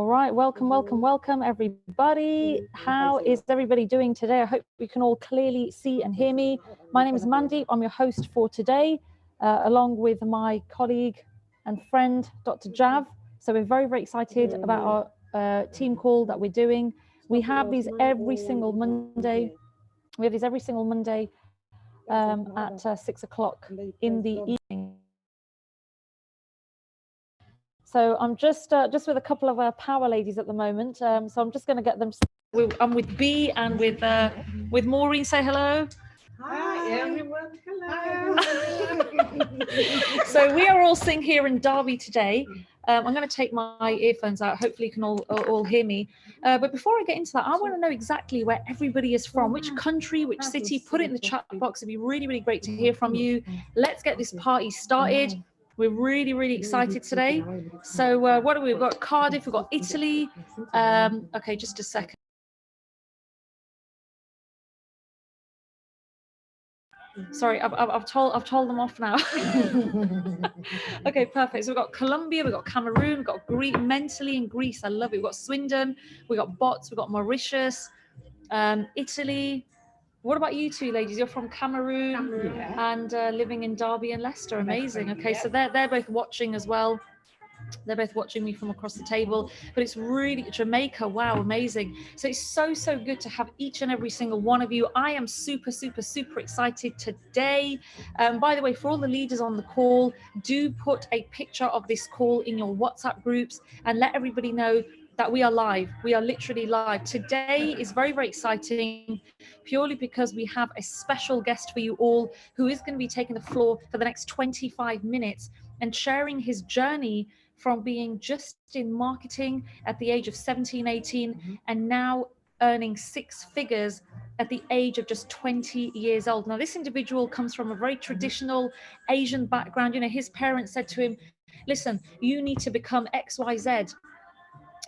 right, welcome everybody. How is everybody doing today? I hope you can all clearly see and hear me. My name is Mandeep. I'm your host for today, along with my colleague and friend, Dr. Jav. So we're very excited about our team call that we're doing. We have these every single Monday. At 6 o'clock in the evening. So I'm just with a couple of power ladies at the moment. So I'm just going to get them. I'm with B and with Maureen. Say hello. Hi everyone. Hello. So we are all sitting here in Derby today. I'm going to take my earphones out. Hopefully you can all hear me. But before I get into that, I want to know exactly where everybody is from, which country, which city. Put it in the chat box. It'd be really great to hear from you. Let's get this party started. We're really excited today. So what do we've got? Cardiff, we've got Italy. Okay, just a second. Sorry, I've told them off now. Okay, perfect. So we've got Colombia, we've got Cameroon, we've got Greece, mentally in Greece. I love it. We've got Swindon, we've got Bots, we've got Mauritius, Italy. What about you two ladies? You're from Cameroon and living in Derby and Leicester. Amazing. Okay, so they're both watching as well. They're both watching me from across the table, but it's really Jamaica. Wow, amazing. So it's so good to have each and every single one of you. I am super excited today. By the way, for all the leaders on the call, do put a picture of this call in your WhatsApp groups and let everybody know that we are live. We are literally live. Today is very exciting, purely because we have a special guest for you all who is going to be taking the floor for the next 25 minutes and sharing his journey from being just in marketing at the age of 17, 18, and now earning six figures at the age of just 20 years old. Now, this individual comes from a very traditional Asian background. You know, his parents said to him, listen, you need to become XYZ.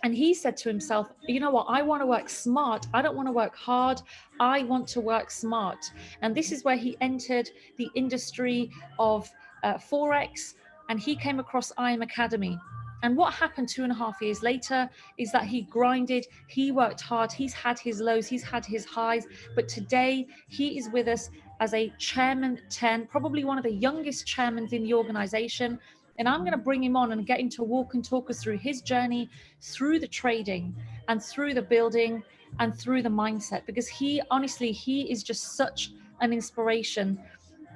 And he said to himself, you know what, I want to work smart. I don't want to work hard. I want to work smart. And this is where he entered the industry of forex, and he came across IM Academy. And what happened 2.5 years later is that he grinded, he worked hard, he's had his lows, he's had his highs, but today he is with us as a chairman 10, probably one of the youngest chairmen in the organization. And I'm going to bring him on and get him to walk and talk us through his journey, through the trading and through the building and through the mindset, because he is just such an inspiration.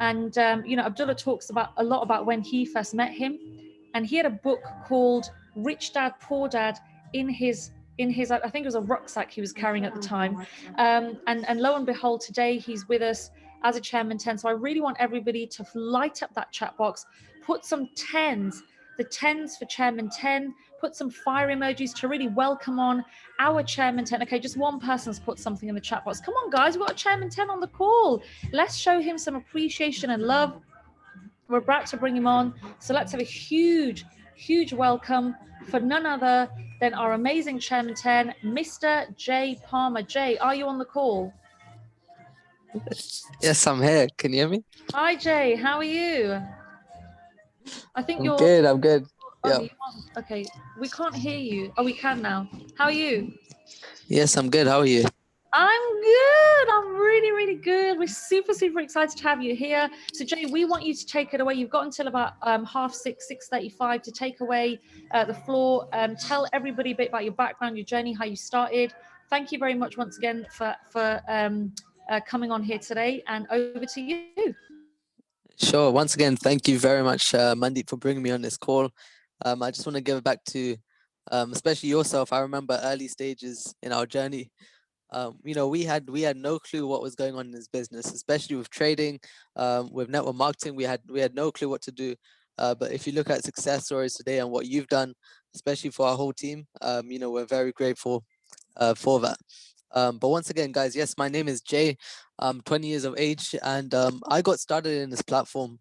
And, you know, Abdullah talks a lot about when he first met him, and he had a book called Rich Dad, Poor Dad in his, I think it was a rucksack he was carrying at the time. And lo and behold, today he's with us as a chairman 10. So I really want everybody to light up that chat box, put some 10s, the 10s for chairman 10, put some fire emojis to really welcome on our chairman 10. Okay, just one person's put something in the chat box. Come on, guys, we've got a chairman 10 on the call. Let's show him some appreciation and love. We're about to bring him on. So let's have a huge welcome for none other than our amazing chairman 10, Mr. Jay Palmer. Jay, are you on the call? Yes, I'm here. Can you hear me? Hi, Jay. How are you? I think I'm good. I'm good. Oh, Yeah. Okay, we can't hear you. Oh, we can now. How are you? Yes, I'm good. How are you? I'm good. I'm really good. We're super excited to have you here. So, Jay, we want you to take it away. You've got until about 6:30, 6:35 to take away the floor. Tell everybody a bit about your background, your journey, how you started. Thank you very much once again for coming on here today. And over to you. Sure. Once again, thank you very much, Mandeep, for bringing me on this call. I just want to give back to, especially yourself. I remember early stages in our journey. You know, we had no clue what was going on in this business, especially with trading, with network marketing. We had no clue what to do. But if you look at success stories today and what you've done, especially for our whole team, you know, we're very grateful for that. But once again, guys, yes, my name is Jay. I'm 20 years of age, and I got started in this platform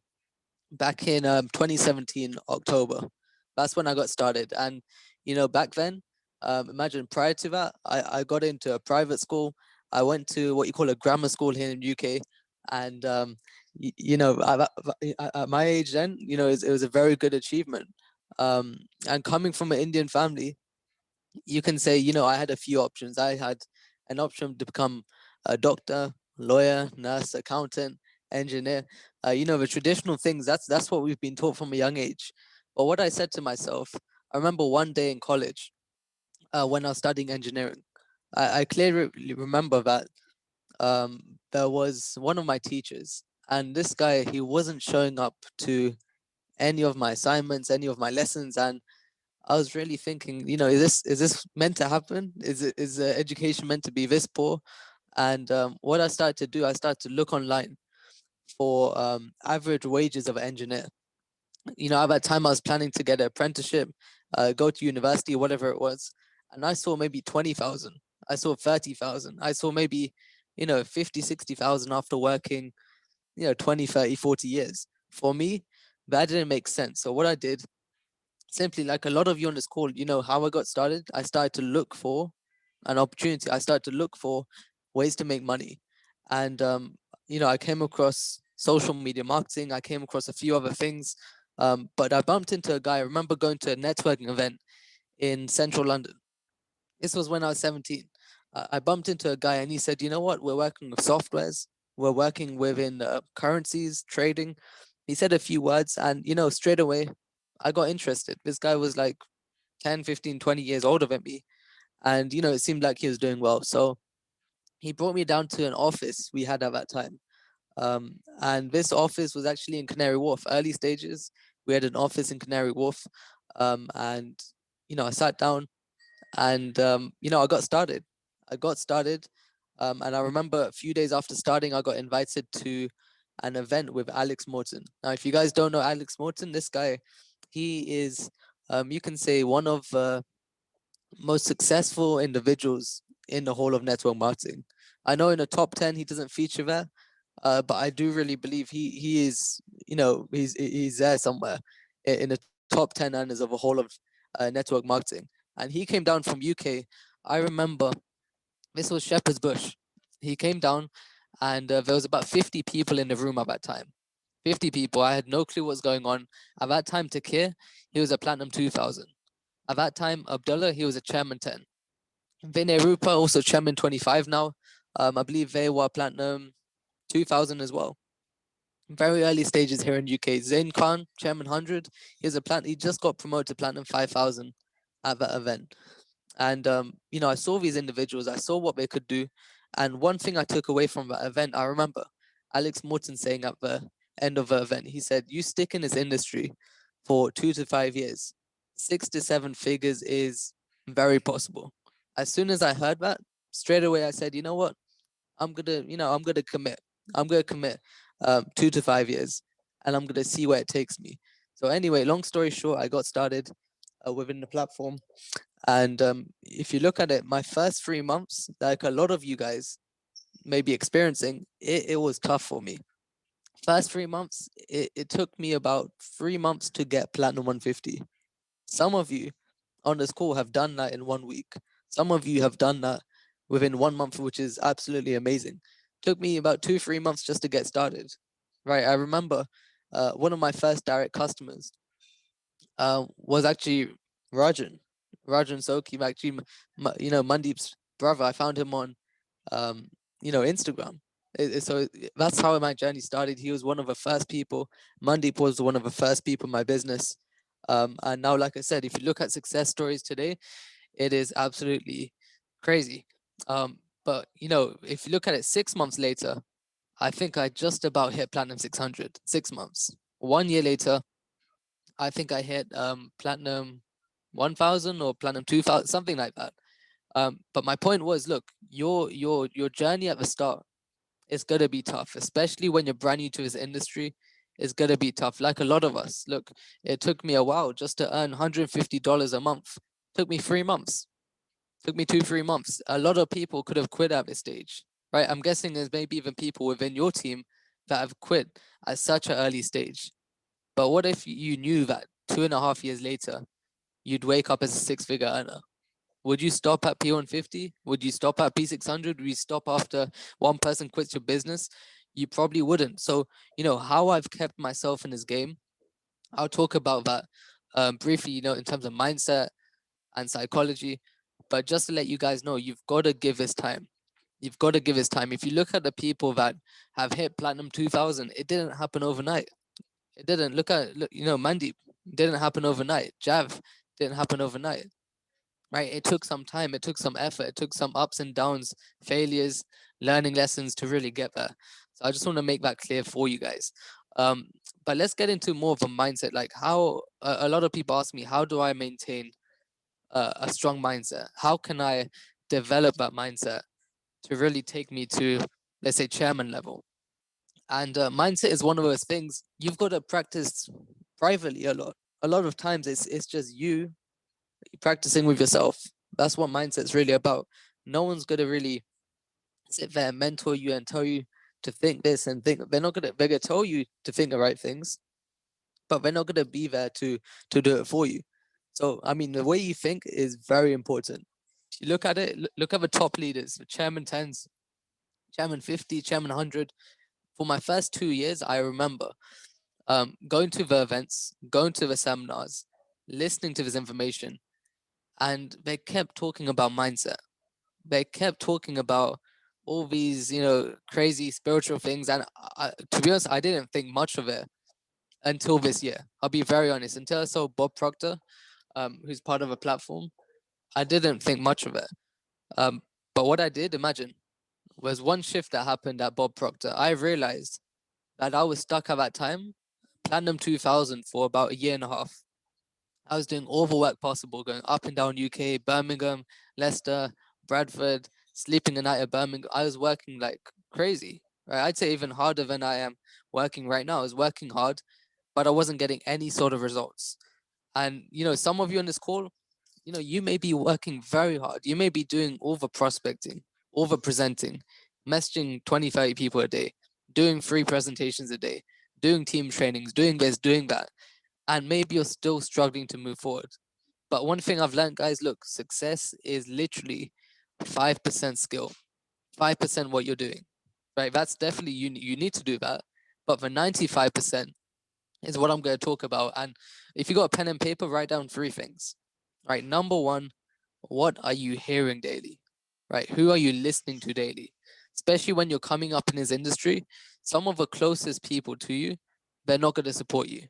back in 2017 October. That's when I got started. And you know, back then, imagine prior to that, I got into a private school. I went to what you call a grammar school here in UK, and you know, at my age then, you know, it was a very good achievement. And coming from an Indian family, you can say, you know, I had a few options. I had an option to become a doctor, lawyer, nurse, accountant, engineer. You know, the traditional things. That's what we've been taught from a young age. But what I said to myself, I remember one day in college, when I was studying engineering, I clearly remember that there was one of my teachers, and this guy, he wasn't showing up to any of my assignments, any of my lessons, and I was really thinking, you know, is this meant to happen? Is education meant to be this poor? And what I started to do, I started to look online for average wages of an engineer. You know, at that time I was planning to get an apprenticeship, go to university, whatever it was, and I saw maybe 20,000. I saw 30,000. I saw maybe, you know, 50, 60,000 after working, you know, 20, 30, 40 years. For me, that didn't make sense. So what I did, simply like a lot of you on this call, you know how I got started. I started to look for an opportunity. I started to look for ways to make money, and you know, I came across social media marketing. I came across a few other things, but I bumped into a guy. I remember going to a networking event in central London. This was when I was 17. I bumped into a guy and he said, you know what, we're working with softwares, we're working within currencies, trading. He said a few words, and you know, straight away I got interested. This guy was like 10, 15, 20 years older than me, and you know, it seemed like he was doing well. So he brought me down to an office we had at that time, and this office was actually in Canary Wharf. Early stages, we had an office in Canary Wharf, and you know, I sat down, and you know, I got started. I got started, and I remember a few days after starting, I got invited to an event with Alex Morton. Now, if you guys don't know Alex Morton, this guy, he is, you can say, one of the most successful individuals in the whole of network marketing. I know in the top 10 he doesn't feature there, but I do really believe he is, you know, he's there somewhere in the top 10 earners of a whole of network marketing. And he came down from UK. I remember this was Shepherd's Bush. He came down, and there was about 50 people in the room at that time. 50 people. I had no clue what's going on. At that time, Takir, he was a Platinum 2000. At that time, Abdullah, he was a Chairman 10. Vinay Rupa, also Chairman 25 now. I believe they were Platinum 2000 as well. Very early stages here in UK. Zain Khan, Chairman 100, he's a he just got promoted to Platinum 5000 at that event. And you know, I saw these individuals, I saw what they could do. And one thing I took away from that event, I remember Alex Morton saying at the end of the event, he said, you stick in this industry for 2 to 5 years, 6 to 7 figures is very possible. As soon as I heard that, straight away I said, you know what, I'm gonna commit. I'm gonna commit 2 to 5 years, and I'm gonna see where it takes me. So anyway, long story short, I got started within the platform. And if you look at it, my first 3 months, like a lot of you guys may be experiencing, it was tough for me. First 3 months, it took me about 3 months to get Platinum 150. Some of you on this call have done that in 1 week. Some of you have done that within 1 month, which is absolutely amazing. Took me about 2, 3 months just to get started. Right. I remember one of my first direct customers was actually Rajan. Rajan Soki, actually, you know, Mandeep's brother. I found him on, um, you know, Instagram. So that's how my journey started. He was one of the first people. Mandeep was one of the first people in my business. And now, like I said, if you look at success stories today, it is absolutely crazy. But you know, if you look at it 6 months later, I think I just about hit Platinum 600. 6 months. 1 year later, I think I hit Platinum 1000 or Platinum 2000, something like that. But my point was, look, your journey at the start is gonna be tough, especially when you're brand new to this industry. It's gonna be tough. Like a lot of us. Look, it took me a while just to earn $150 a month. It took me 3 months. It took me 2, 3 months. A lot of people could have quit at this stage, right? I'm guessing there's maybe even people within your team that have quit at such an early stage. But what if you knew that 2.5 years later, you'd wake up as a six-figure earner? Would you stop at P150? Would you stop at P600? Would you stop after one person quits your business? You probably wouldn't. So, you know, how I've kept myself in this game, I'll talk about that briefly, you know, in terms of mindset and psychology. But just to let you guys know, you've got to give this time. You've got to give this time. If you look at the people that have hit Platinum 2000, it didn't happen overnight. It didn't. Look, Mandeep, didn't happen overnight. Jav didn't happen overnight, right? It took some time. It took some effort. It took some ups and downs, failures, learning lessons to really get there. So I just want to make that clear for you guys. But let's get into more of a mindset. Like how a lot of people ask me, how do I maintain a strong mindset? How can I develop that mindset to really take me to, let's say, chairman level? And mindset is one of those things you've got to practice privately a lot. A lot of times it's just you practicing with yourself. That's what mindset's really about. No one's gonna really sit there and mentor you and tell you to think this and think. They're gonna tell you to think the right things, but they're not gonna be there to do it for you. So I mean, the way you think is very important. If you look at it, look at the top leaders, the chairman tens, chairman 50, chairman 100. For my first 2 years, I remember going to the events, going to the seminars, listening to this information, and they kept talking about mindset. They kept talking about all these, crazy spiritual things. And to be honest, I didn't think much of it until this year. I'll be very honest. Until I saw Bob Proctor, who's part of a platform, I didn't think much of it. But what I did, imagine, was one shift that happened at Bob Proctor. I realized that I was stuck at that time, Platinum 2000, for about a year and a half. I was doing all the work possible, going up and down UK, Birmingham, Leicester, Bradford, sleeping a night at Birmingham. I was working like crazy, right? I'd say even harder than I am working right now. I was working hard, but I wasn't getting any sort of results. And, some of you on this call, you may be working very hard. You may be doing all the prospecting, all the presenting, messaging 20, 30 people a day, doing 3 presentations a day, doing team trainings, doing this, doing that. And maybe you're still struggling to move forward. But one thing I've learned, guys, look, success is literally 5% skill, 5% what you're doing, right? That's definitely, you need to do that. But the 95% is what I'm going to talk about. And if you got a pen and paper, write down 3 things, right? Number 1, what are you hearing daily, right? Who are you listening to daily? Especially when you're coming up in this industry, some of the closest people to you, they're not going to support you,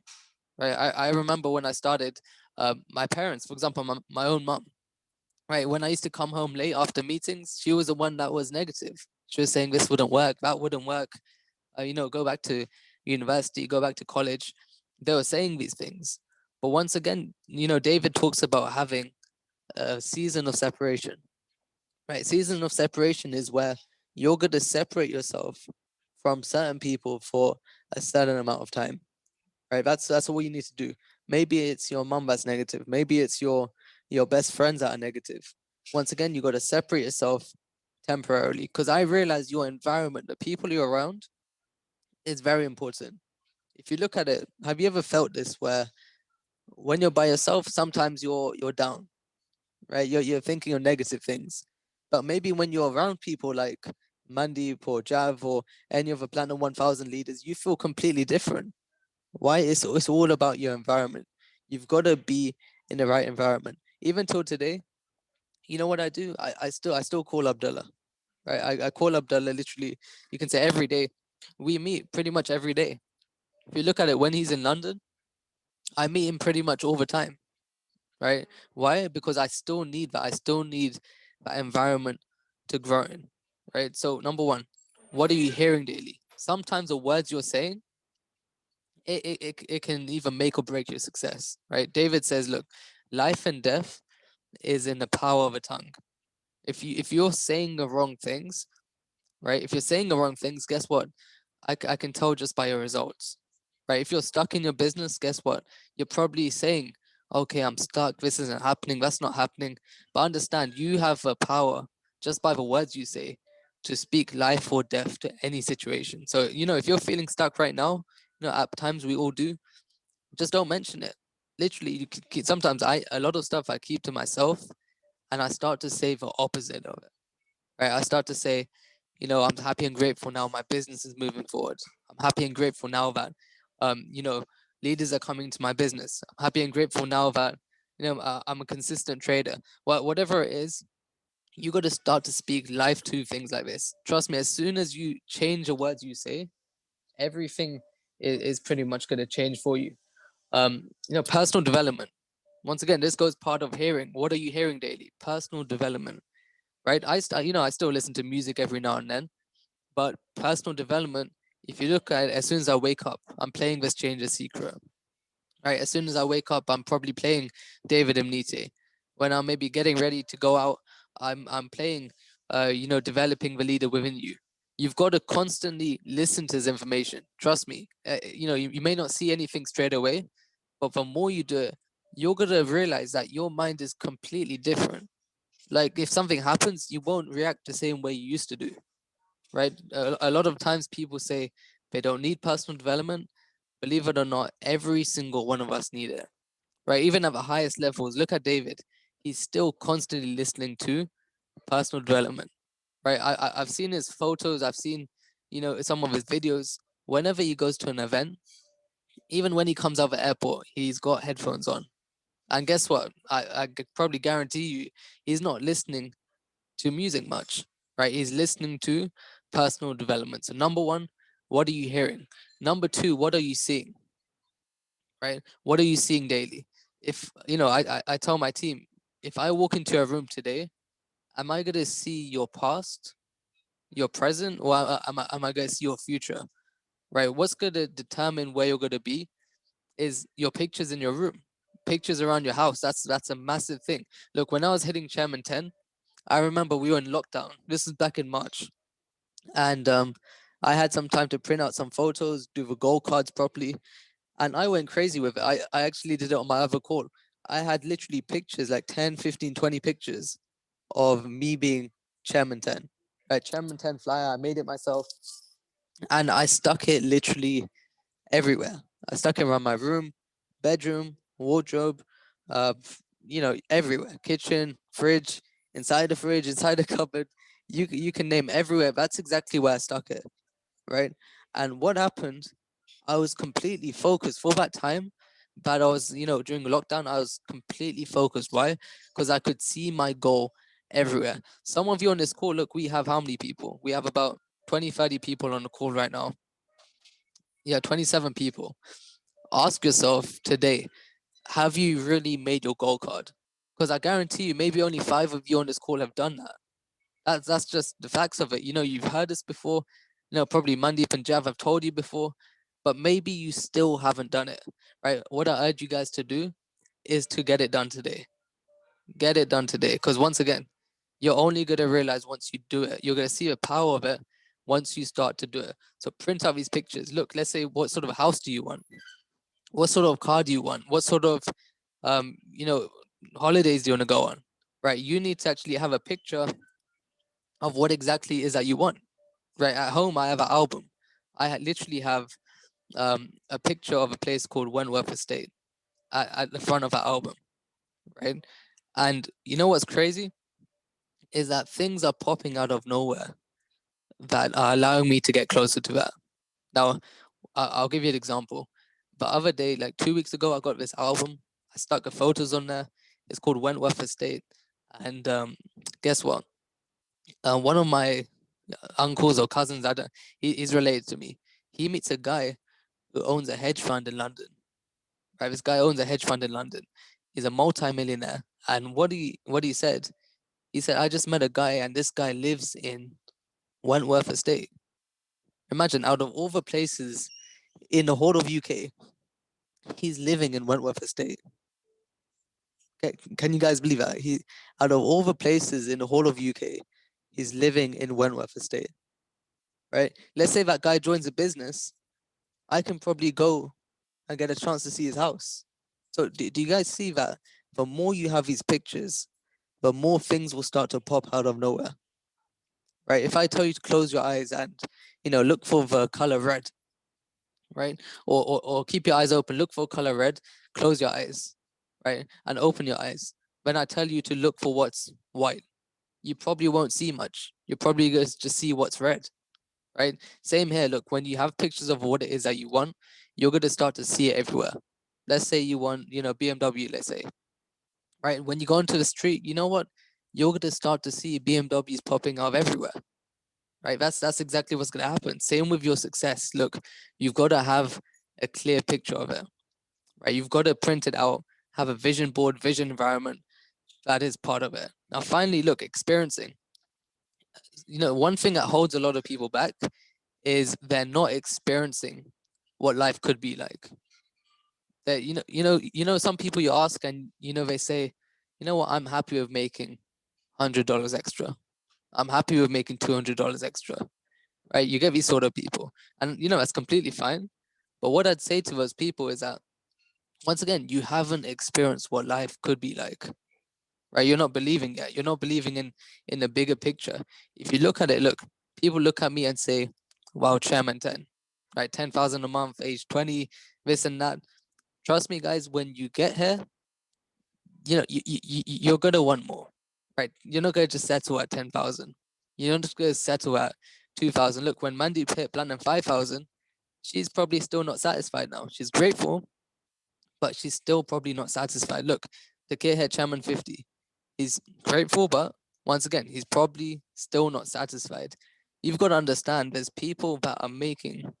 right? I remember when I started, my parents, for example, my own mom, right? When I used to come home late after meetings, she was the one that was negative. She was saying this wouldn't work, that wouldn't work. Go back to university, go back to college. They were saying these things. But once again, David talks about having a season of separation, right? Season of separation is where you're going to separate yourself from certain people for a certain amount of time, right? That's all you need to do. Maybe it's your mom that's negative. Maybe it's your best friends that are negative. Once again, you got to separate yourself temporarily, because I realize your environment, the people you're around, is very important. If you look at it, have you ever felt this where when you're by yourself, sometimes you're down, right? You're thinking of negative things. But maybe when you're around people like Mandeep or Jav or any of the Platinum 1000 leaders, you feel completely different. Why? It's all about your environment. You've got to be in the right environment. Even till today, you know what I do? I still call Abdullah, right? I call Abdullah literally, you can say every day. We meet pretty much every day. If you look at it, when he's in London, I meet him pretty much all the time, right? Why? Because I still need that. I still need that environment to grow in, right? So number 1, what are you hearing daily? Sometimes the words you're saying, it can even make or break your success, right? David says, look, life and death is in the power of a tongue. If you're saying the wrong things, right? If you're saying the wrong things, guess what? I can tell just by your results, right? If you're stuck in your business, guess what? You're probably saying, okay, I'm stuck. This isn't happening. That's not happening. But understand, you have the power just by the words you say to speak life or death to any situation. So, if you're feeling stuck right now, at times we all do, just don't mention it. Literally, sometimes a lot of stuff I keep to myself, and I start to say the opposite of it, right? I start to say, I'm happy and grateful now my business is moving forward. I'm happy and grateful now that, um, you know, leaders are coming to my business. I'm happy and grateful now that, I'm a consistent trader. Well, whatever it is, you got to start to speak life to things like this. Trust me, as soon as you change the words you say, everything is pretty much going to change for you. Personal development. Once again, this goes part of hearing. What are you hearing daily? Personal development, right? I still listen to music every now and then, but personal development, if you look at it, as soon as I wake up, I'm playing This Change Secret. Right, as soon as I wake up, I'm probably playing David Mnite. When I'm maybe getting ready to go out, I'm playing, developing the leader within you. You've got to constantly listen to this information. Trust me. You may not see anything straight away, but the more you do it, you're gonna realize that your mind is completely different. Like if something happens, you won't react the same way you used to do. Right? A lot of times people say they don't need personal development. Believe it or not, every single one of us need it, right? Even at the highest levels, look at David. He's still constantly listening to personal development, right? I've seen his photos. I've seen, some of his videos. Whenever he goes to an event, even when he comes out of the airport, he's got headphones on. And guess what? I could probably guarantee you, he's not listening to music much, right? He's listening to personal development. So number one, what are you hearing? Number two, what are you seeing? Right? What are you seeing daily? If I tell my team, if I walk into a room today, am I gonna see your past, your present, or am I gonna see your future? Right? What's gonna determine where you're gonna be is your pictures in your room, pictures around your house. That's a massive thing. Look, when I was hitting Chairman 10, I remember we were in lockdown. This is back in March, and I had some time to print out some photos, do the goal cards properly, and I went crazy with it. I actually did it on my other call. I had literally pictures, like 10, 15, 20 pictures of me being Chairman 10. Right, Chairman 10 flyer, I made it myself, and I stuck it literally everywhere. I stuck it around my room, bedroom, wardrobe, everywhere. Kitchen, fridge, inside the fridge, inside the cupboard. You can name everywhere. That's exactly where I stuck it, right? And what happened, I was completely focused for that time. But I was, during lockdown, I was completely focused. Why? Because I could see my goal everywhere. Some of you on this call, look, we have how many people? We have about 20, 30 people on the call right now. Yeah, 27 people. Ask yourself today, have you really made your goal card? Because I guarantee you, maybe only 5 of you on this call have done that. That's just the facts of it. You've heard this before. Probably Mandeep and Jav have told you before, but maybe you still haven't done it, right? What I urge you guys to do is to get it done today. Get it done today, because once again, you're only gonna realize once you do it. You're gonna see the power of it once you start to do it. So print out these pictures. Look, let's say, what sort of house do you want? What sort of car do you want? What sort of um, you know, holidays do you want to go on? Right? You need to actually have a picture of what exactly is that you want. Right? At home, I have an album. Literally have a picture of a place called Wentworth Estate at the front of that album. Right? And you know what's crazy is that things are popping out of nowhere that are allowing me to get closer to that. Now, I'll give you an example. The other day, like 2 weeks ago, I got this album. I stuck the photos on there. It's called Wentworth Estate. And guess what? One of my uncles or cousins, he's related to me. He meets a guy who owns a hedge fund in London. Right, this guy owns a hedge fund in London. He's a multi-millionaire. And what he said, I just met a guy, and this guy lives in Wentworth Estate. Imagine, out of all the places in the whole of UK, he's living in Wentworth Estate. Can you guys believe that? Out of all the places in the whole of UK, he's living in Wentworth Estate. Right? Let's say that guy joins a business, I can probably go and get a chance to see his house. So do you guys see that? The more you have these pictures, the more things will start to pop out of nowhere. Right? If I tell you to close your eyes and look for the color red, right? Or keep your eyes open, look for color red, close your eyes, right? And open your eyes. When I tell you to look for what's white, you probably won't see much. You're probably going to just see what's red, right? Same here. Look, when you have pictures of what it is that you want, you're going to start to see it everywhere. Let's say you want, BMW, let's say, right? When you go into the street, you know what? you're going to start to see BMWs popping up everywhere, right? That's exactly what's going to happen. Same with your success. Look, you've got to have a clear picture of it, right? You've got to print it out, have a vision board, vision environment. That is part of it. Now, finally, look, experiencing. One thing that holds a lot of people back is they're not experiencing what life could be like. That some people you ask and they say, you know what, I'm happy with making $100 extra. I'm happy with making $200 extra. Right? You get these sort of people, and that's completely fine. But what I'd say to those people is that, once again, you haven't experienced what life could be like. Right? You're not believing yet. You're not believing in the bigger picture. If you look at it, look, people look at me and say, wow, chairman 10, right? 10,000 a month, age 20, this and that. Trust me, guys, when you get here, you're going to want more, right? You're not going to just settle at 10,000. You're not just going to settle at 2,000. Look, when Mandy hit Platinum 5,000, she's probably still not satisfied now. She's grateful, but she's still probably not satisfied. Look, the kid hit Chairman 50. He's grateful, but once again, he's probably still not satisfied. You've got to understand there's people that are making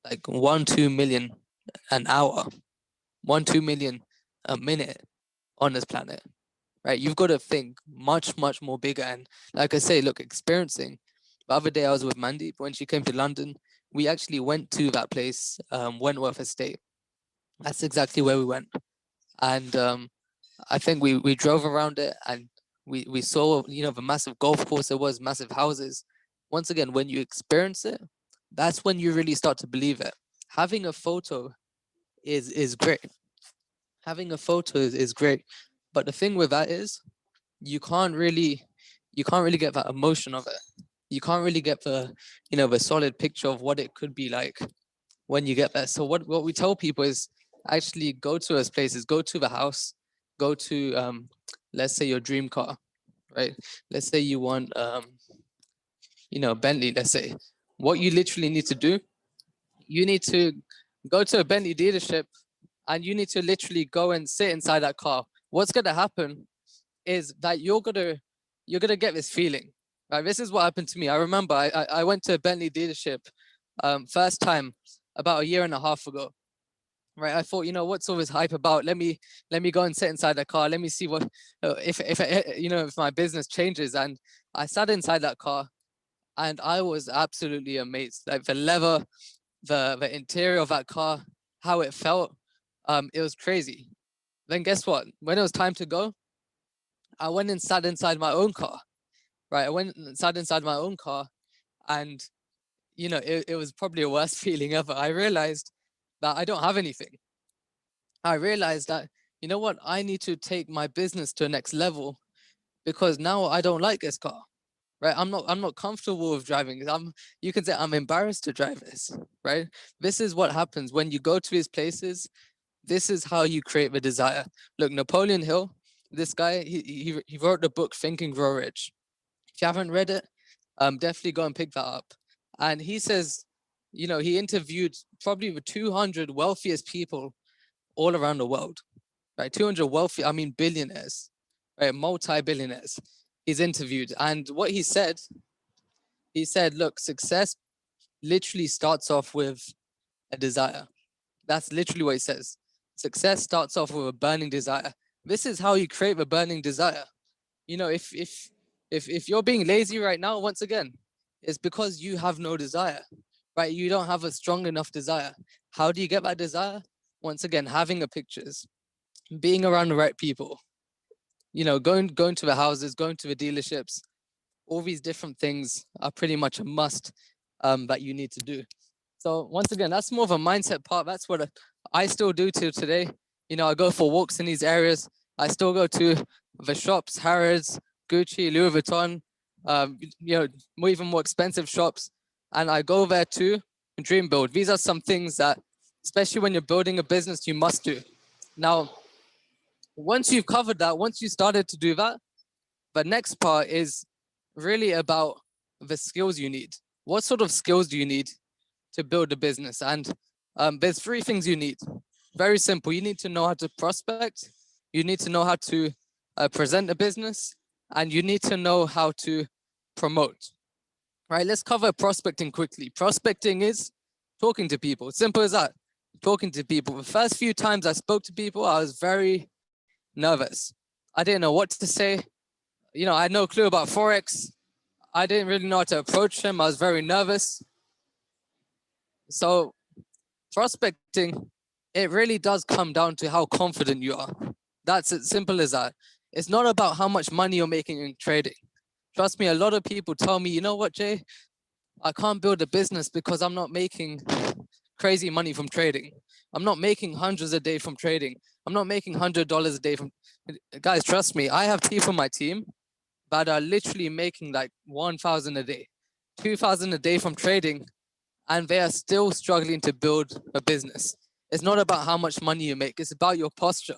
like 1-2 million an hour, 1-2 million a minute on this planet, right? You've got to think much, much more bigger. And like I say, look, experiencing. The other day I was with Mandy when she came to London. We actually went to that place, Wentworth Estate. That's exactly where we went. And I think we drove around it, and we saw, the massive golf course it was, massive houses. Once again, when you experience it, that's when you really start to believe it. Having a photo is great. Having a photo is great. But the thing with that is you can't really get that emotion of it. You can't really get the solid picture of what it could be like when you get there. So what we tell people is actually go to those places, go to the house, go to let's say your dream car, right? Let's say you want Bentley, let's say. What you literally need to do, you need to go to a Bentley dealership and you need to literally go and sit inside that car. What's gonna happen is that you're gonna get this feeling. Right? This is what happened to me. I remember I went to a Bentley dealership first time about a year and a half ago. Right, I thought, what's all this hype about? Let me go and sit inside the car. Let me see what if my business changes. And I sat inside that car, and I was absolutely amazed. Like the leather, the interior of that car, how it felt, it was crazy. Then guess what? When it was time to go, I went and sat inside my own car. Right, I went and sat inside my own car, and it was probably a worst feeling ever. I realized that I don't have anything. I realized that, you know what, I need to take my business to the next level, because now I don't like this car, right? I'm not comfortable with driving. You can say I'm embarrassed to drive this, right? This is what happens when you go to these places. This is how you create the desire. Look, Napoleon Hill, this guy, he wrote the book Think and Grow Rich. If you haven't read it, definitely go and pick that up. And he says, he interviewed probably the 200 wealthiest people all around the world, right? 200 wealthy, billionaires, right? Multi-billionaires he's interviewed. And what he said, look, success literally starts off with a desire. That's literally what he says. Success starts off with a burning desire. This is how you create a burning desire. If you're being lazy right now, once again, it's because you have no desire, right? You don't have a strong enough desire. How do you get that desire? Once again, having the pictures, being around the right people, going to the houses, going to the dealerships. All these different things are pretty much a must that you need to do. So once again, that's more of a mindset part. That's what I still do till today. I go for walks in these areas. I still go to the shops, Harrods, Gucci, Louis Vuitton, even more expensive shops. And I go there to dream build. These are some things that, especially when you're building a business, you must do. Now, once you've covered that, once you started to do that, the next part is really about the skills you need. What sort of skills do you need to build a business? And there's 3 things you need. Very simple. You need to know how to prospect. You need to know how to present a business. and you need to know how to promote. Right, let's cover prospecting quickly. Prospecting is talking to people. Simple as that. Talking to people. The first few times I spoke to people, I was very nervous. I didn't know what to say. I had no clue about forex. I didn't really know how to approach them. I was very nervous. So prospecting, it really does come down to how confident you are. That's as simple as that. It's not about how much money you're making in trading. Trust me, a lot of people tell me, you know what, Jay, I can't build a business because I'm not making crazy money from trading. I'm not making hundreds a day from trading. I'm not making $100 a day from. Guys, trust me, I have people on my team that are literally making like 1,000 a day, 2,000 a day from trading, and they are still struggling to build a business. It's not about how much money you make. It's about your posture.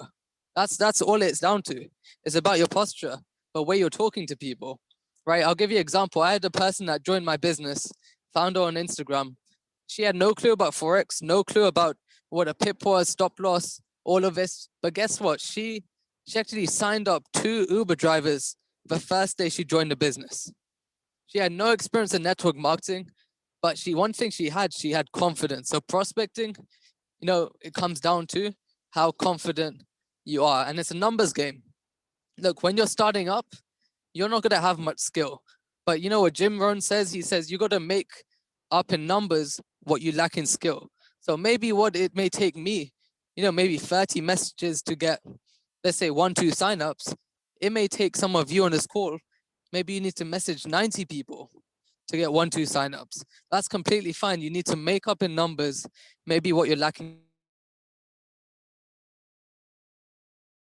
That's all it's down to. It's about your posture, the way you're talking to people, right? I'll give you an example. I had a person that joined my business, found her on Instagram. She had no clue about forex, no clue about what a pip was, stop loss, all of this. But guess what? She actually signed up 2 Uber drivers the first day she joined the business. She had no experience in network marketing, but one thing she had confidence. So prospecting, it comes down to how confident you are, and it's a numbers game. Look, when you're starting up, you're not going to have much skill, but you know what Jim Rohn says? He says you got to make up in numbers what you lack in skill. So maybe what it may take me, maybe 30 messages to get, let's say 1-2 signups. It may take some of you on this call, maybe you need to message 90 people to get 1-2 signups. That's completely fine. You need to make up in numbers maybe what you're lacking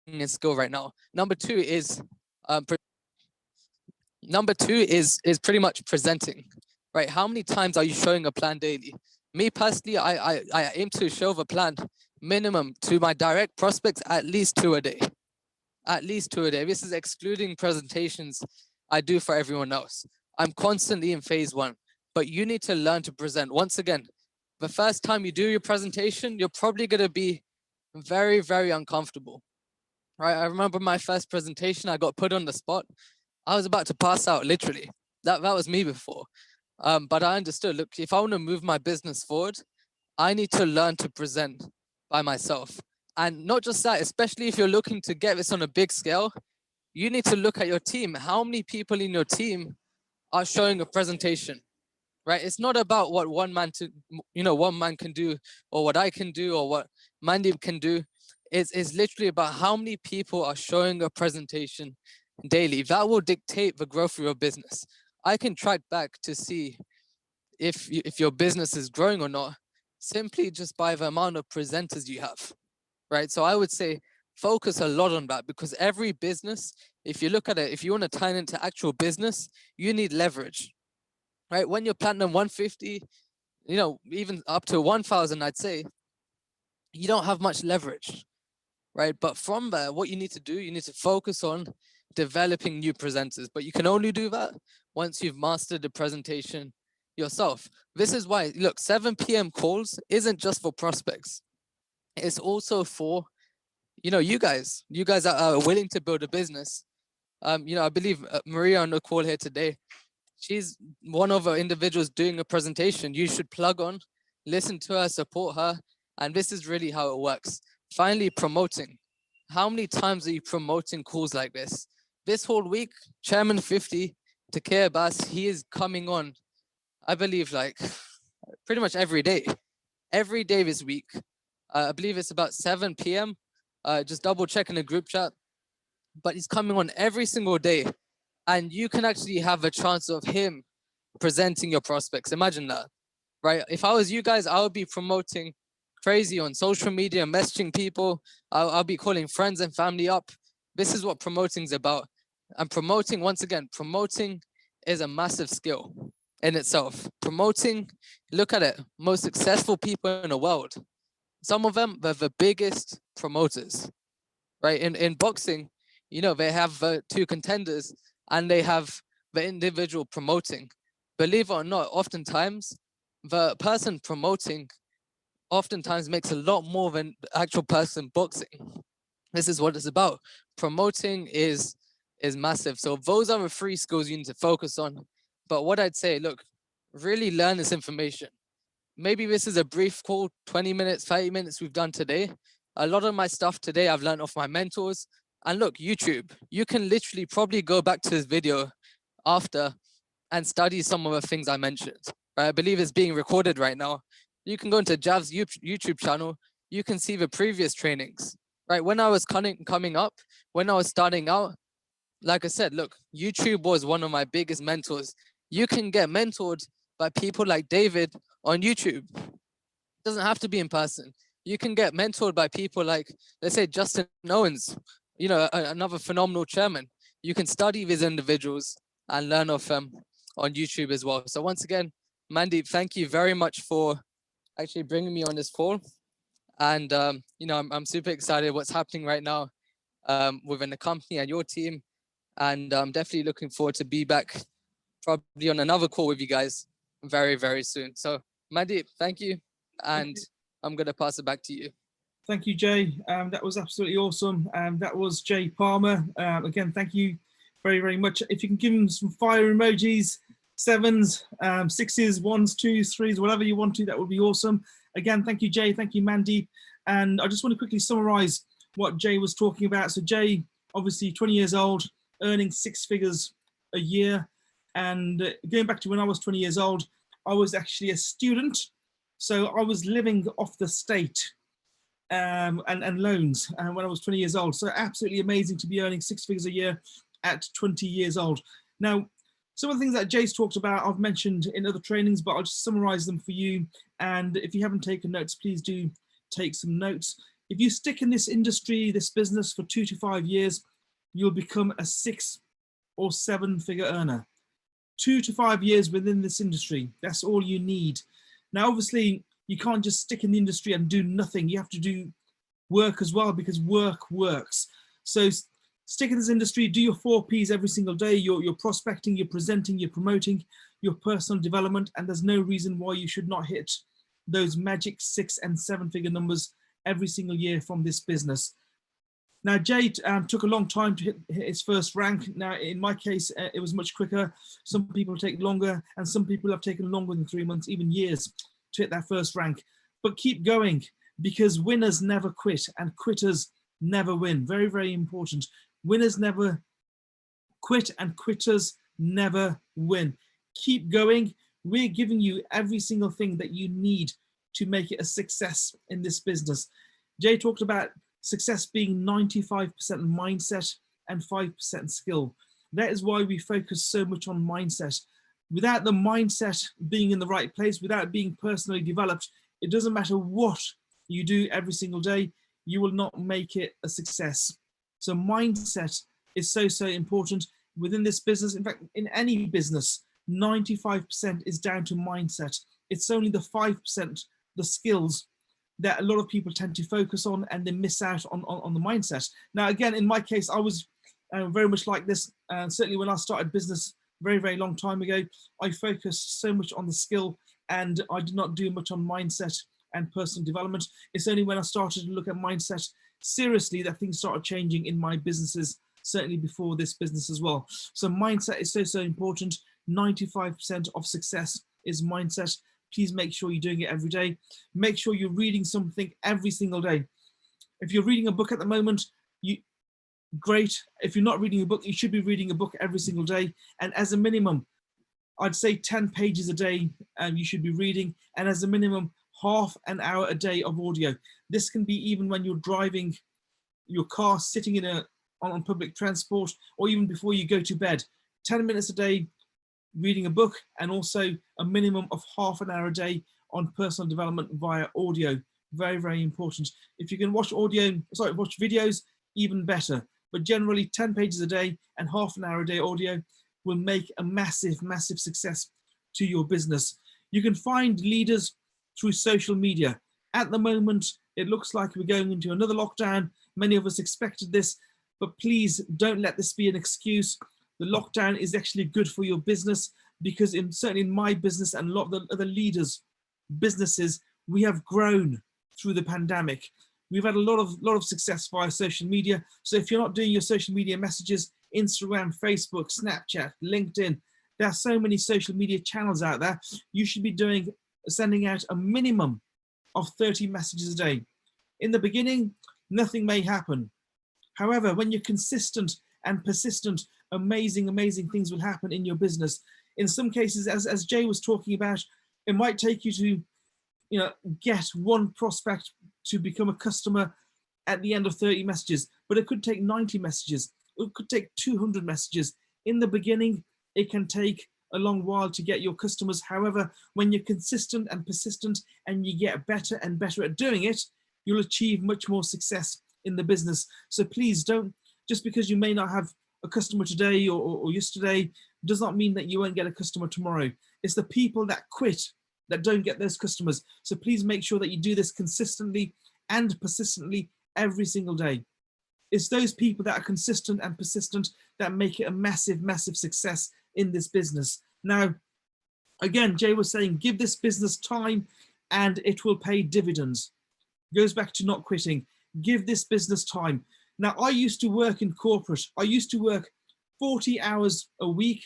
in skill right now. Number two is pretty much presenting, right? How many times are you showing a plan daily? Me personally, I aim to show the plan minimum to my direct prospects at least 2 a day. At least 2 a day. This is excluding presentations I do for everyone else. I'm constantly in phase 1, but you need to learn to present. Once again, the first time you do your presentation, you're probably going to be very, very uncomfortable, right? I remember my first presentation, I got put on the spot. I was about to pass out, literally. That was me before. But I understood, look, if I want to move my business forward, I need to learn to present by myself. And not just that, especially if you're looking to get this on a big scale, you need to look at your team. How many people in your team are showing a presentation, right? It's not about what one man can do, or what I can do, or what Mandeep can do. It's literally about how many people are showing a presentation daily. That will dictate the growth of your business. I can track back to see if your business is growing or not, simply just by the amount of presenters you have, right? So I would say focus a lot on that, because every business, if you look at it, if you want to turn into actual business, you need leverage, right? When you're platinum 150, even up to 1,000, I'd say, you don't have much leverage, right? But from there, what you need to do, you need to focus on developing new presenters. But you can only do that once you've mastered the presentation yourself. This is why, look, 7 p.m. calls isn't just for prospects. It's also for, you guys that are willing to build a business. I believe Maria on the call here today, she's one of our individuals doing a presentation. You should plug on, listen to her, support her. And this is really how it works. Finally, promoting. How many times are you promoting calls like this? This whole week, Chairman 50, Takir Abbas, he is coming on, I believe, like pretty much every day this week. I believe it's about 7 p.m. Just double check in the group chat. But he's coming on every single day. And you can actually have a chance of him presenting your prospects. Imagine that, right? If I was you guys, I would be promoting crazy on social media, messaging people. I'll be calling friends and family up. This is what promoting is about. And promoting, once again, promoting is a massive skill in itself. Promoting, look at it, most successful people in the world. Some of them, they're the biggest promoters, right? In boxing, they have 2 contenders and they have the individual promoting. Believe it or not, oftentimes the person promoting oftentimes makes a lot more than the actual person boxing. This is what it's about. Promoting is is massive. So those are the 3 skills you need to focus on. But what I'd say, look, really learn this information. Maybe this is a brief call, 20 minutes, 30 minutes we've done today. A lot of my stuff today I've learned off my mentors. And look, YouTube, you can literally probably go back to this video after and study some of the things I mentioned. Right? I believe it's being recorded right now. You can go into Jav's YouTube channel. You can see the previous trainings. Right? When I was coming up, when I was starting out, like I said, look, YouTube was one of my biggest mentors. You can get mentored by people like David on YouTube. It doesn't have to be in person. You can get mentored by people like, let's say, Justin Owens, you know, another phenomenal chairman. You can study these individuals and learn off them on YouTube as well. So once again, Mandeep, thank you very much for actually bringing me on this call. And, you know, I'm super excited what's happening right now within the company and your team. And I'm definitely looking forward to be back probably on another call with you guys very, very soon. So Mandeep, thank you. And I'm going to pass it back to you. Thank you, Jay. That was absolutely awesome. That was Jay Palmer. Again, thank you very, very much. If you can give him some fire emojis, 7s, 6s, 1s, 2s, 3s, whatever you want to, that would be awesome. Again, thank you, Jay. Thank you, Mandeep. And I just want to quickly summarize what Jay was talking about. So Jay, obviously 20 years old, earning 6 figures a year. And going back to when I was 20 years old, I was actually a student. So I was living off the state and loans when I was 20 years old. So absolutely amazing to be earning 6 figures a year at 20 years old. Now, some of the things that Jay's talked about, I've mentioned in other trainings, but I'll just summarize them for you. And if you haven't taken notes, please do take some notes. If you stick in this industry, this business for 2 to 5 years, you'll become a 6 or 7 figure earner. 2 to 5 years within this industry, that's all you need. Now, obviously, you can't just stick in the industry and do nothing. You have to do work as well, because work works. So stick in this industry, do your 4 Ps every single day. You're prospecting, you're presenting, you're promoting your personal development, and there's no reason why you should not hit those magic 6 and 7 figure numbers every single year from this business. Now, Jay took a long time to hit his first rank. Now, in my case, it was much quicker. Some people take longer, and some people have taken longer than 3 months, even years, to hit that first rank. But keep going, because winners never quit and quitters never win. Very, very important. Winners never quit and quitters never win. Keep going. We're giving you every single thing that you need to make it a success in this business. Jay talked about success being 95% mindset and 5% skill. That is why we focus so much on mindset. Without the mindset being in the right place, without being personally developed, it doesn't matter what you do every single day, you will not make it a success. So mindset is so, so important within this business. In fact, in any business, 95% is down to mindset. It's only the 5%, the skills, that a lot of people tend to focus on, and they miss out on the mindset. Now, again, in my case, I was very much like this. Certainly when I started business very, very long time ago, I focused so much on the skill, and I did not do much on mindset and personal development. It's only when I started to look at mindset seriously that things started changing in my businesses, certainly before this business as well. So mindset is so, so important. 95% of success is mindset. Please make sure you're doing it every day. Make sure you're reading something every single day. If you're reading a book at the moment, great. If you're not reading a book, you should be reading a book every single day. And as a minimum, I'd say 10 pages a day you should be reading, and as a minimum, half an hour a day of audio. This can be even when you're driving your car, sitting on public transport, or even before you go to bed. 10 minutes a day reading a book, and also a minimum of half an hour a day on personal development via audio. Very, very important. If you can watch videos, even better. But generally 10 pages a day and half an hour a day audio will make a massive, massive success to your business. You can find leaders through social media. At the moment, it looks like we're going into another lockdown. Many of us expected this, but please don't let this be an excuse. The lockdown is actually good for your business, because certainly in my business and a lot of the other leaders' businesses, we have grown through the pandemic. We've had a lot of success via social media. So if you're not doing your social media messages Instagram, Facebook, Snapchat, LinkedIn. There are so many social media channels out there. You should be sending out a minimum of 30 messages a day. In the beginning, nothing may happen. However, when you're consistent and persistent, amazing things will happen in your business. In some cases, as Jay was talking about, it might take you to, get one prospect to become a customer at the end of 30 messages, but it could take 90 messages. It could take 200 messages. In the beginning, it can take a long while to get your customers. However, when you're consistent and persistent and you get better and better at doing it, you'll achieve much more success in the business. So please don't, just because you may not have a customer today or yesterday, does not mean that you won't get a customer tomorrow. It's the people that quit that don't get those customers. So please make sure that you do this consistently and persistently every single day. It's those people that are consistent and persistent that make it a massive success in this business. Now, again, Jay was saying, give this business time and it will pay dividends. Goes back to not quitting. Give this business time. Now, I used to work in corporate. I used to work 40 hours a week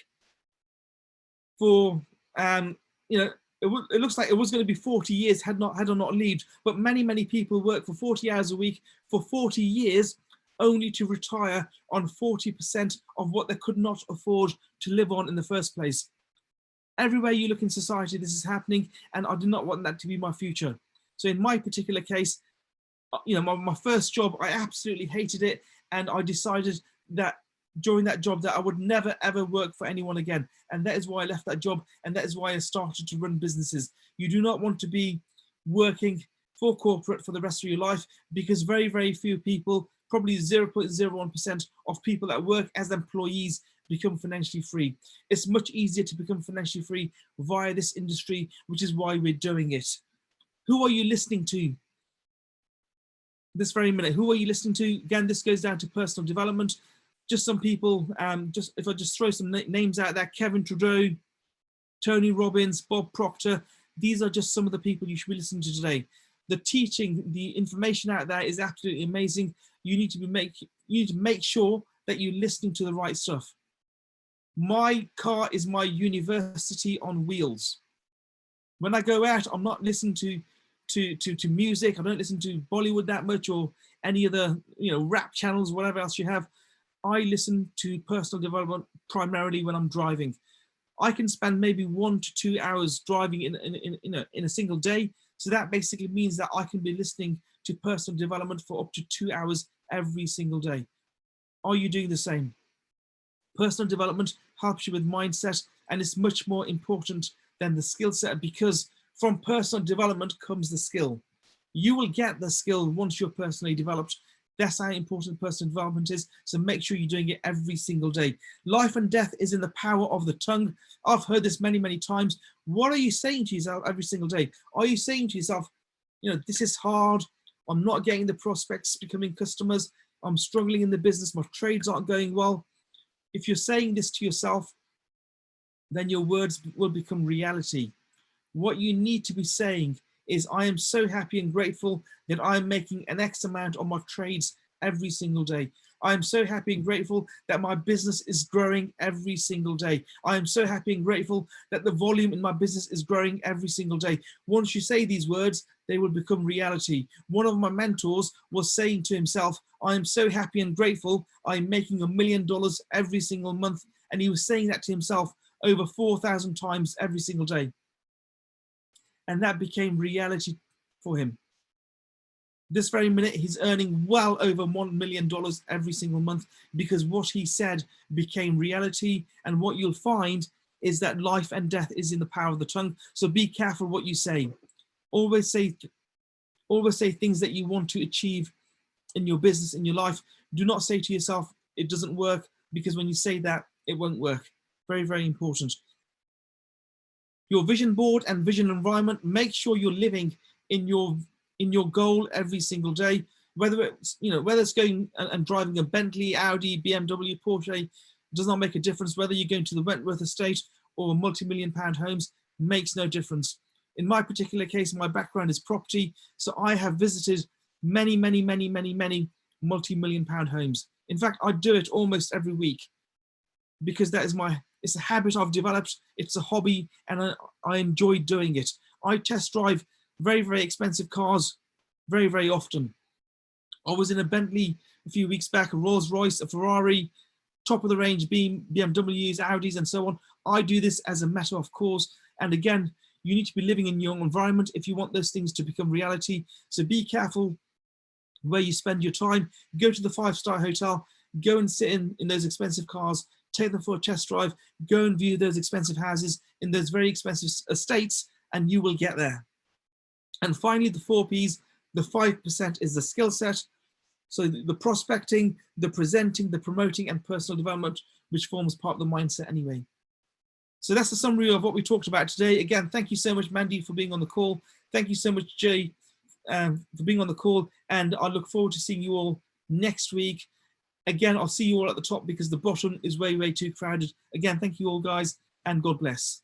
for, it looks like it was going to be 40 years had I not left. But many people work for 40 hours a week for 40 years, only to retire on 40% of what they could not afford to live on in the first place. Everywhere you look in society, this is happening, and I do not want that to be my future. So in my particular case, my first job, I absolutely hated it, and I decided that during that job that I would never ever work for anyone again. And that is why I left that job, and that is why I started to run businesses. You do not want to be working for corporate for the rest of your life, because very few people, probably 0.01% of people that work as employees, become financially free. It's much easier to become financially free via this industry, which is why we're doing it. Who are you listening to this very minute? Who are you listening to? Again, this goes down to personal development. Just some people, if I just throw some names out there, Kevin Trudeau, Tony Robbins, Bob Proctor, these are just some of the people you should be listening to today. The teaching, the information out there is absolutely amazing. You need to make sure that you're listening to the right stuff. My car is my university on wheels. When I go out, I'm not listening to music. I don't listen to Bollywood that much, or any other rap channels, whatever else you have. I listen to personal development primarily when I'm driving. I can spend maybe 1 to 2 hours driving in a single day. So that basically means that I can be listening to personal development for up to 2 hours every single day. Are you doing the same? Personal development helps you with mindset, and it's much more important than the skill set, because from personal development comes the skill. You will get the skill once you're personally developed. That's how important personal development is. So make sure you're doing it every single day. Life and death is in the power of the tongue. I've heard this many times. What are you saying to yourself every single day? Are you saying to yourself, this is hard. I'm not getting the prospects becoming customers. I'm struggling in the business. My trades aren't going well. If you're saying this to yourself, then your words will become reality. What you need to be saying is, I am so happy and grateful that I'm making an X amount on my trades every single day. I am so happy and grateful that my business is growing every single day. I am so happy and grateful that the volume in my business is growing every single day. Once you say these words, they will become reality. One of my mentors was saying to himself, I am so happy and grateful I'm making $1 million every single month. And he was saying that to himself over 4,000 times every single day. And that became reality for him. This very minute, he's earning well over $1 million every single month, because what he said became reality. And what you'll find is that life and death is in the power of the tongue. So be careful what you say. Always say things that you want to achieve in your business, in your life. Do not say to yourself, it doesn't work, because when you say that, it won't work. Very important. Your vision board and vision environment, make sure you're living in your goal every single day, whether it's going and driving a Bentley, Audi, BMW, Porsche, does not make a difference. Whether you're going to the Wentworth estate or multi-million-pound homes, makes no difference. In my particular case, my background is property, so I have visited many multi-million-pound homes. In fact, I do it almost every week. because it's a habit I've developed. It's a hobby, and I enjoy doing it. I test drive very, very expensive cars very, very often. I was in a Bentley a few weeks back, a Rolls Royce, a Ferrari, top of the range BMWs, Audis, and so on. I do this as a matter of course. And again, you need to be living in your environment if you want those things to become reality. So be careful where you spend your time. Go to the 5-star hotel, go and sit in those expensive cars, take them for a test drive, go and view those expensive houses in those very expensive estates, and you will get there. And finally, the 4 Ps, the 5% is the skill set. So the prospecting, the presenting, the promoting, and personal development, which forms part of the mindset anyway. So that's the summary of what we talked about today. Again, thank you so much, Mandy, for being on the call. Thank you so much, Jay, for being on the call. And I look forward to seeing you all next week. Again, I'll see you all at the top because the bottom is way, way too crowded. Again, thank you all, guys, and God bless.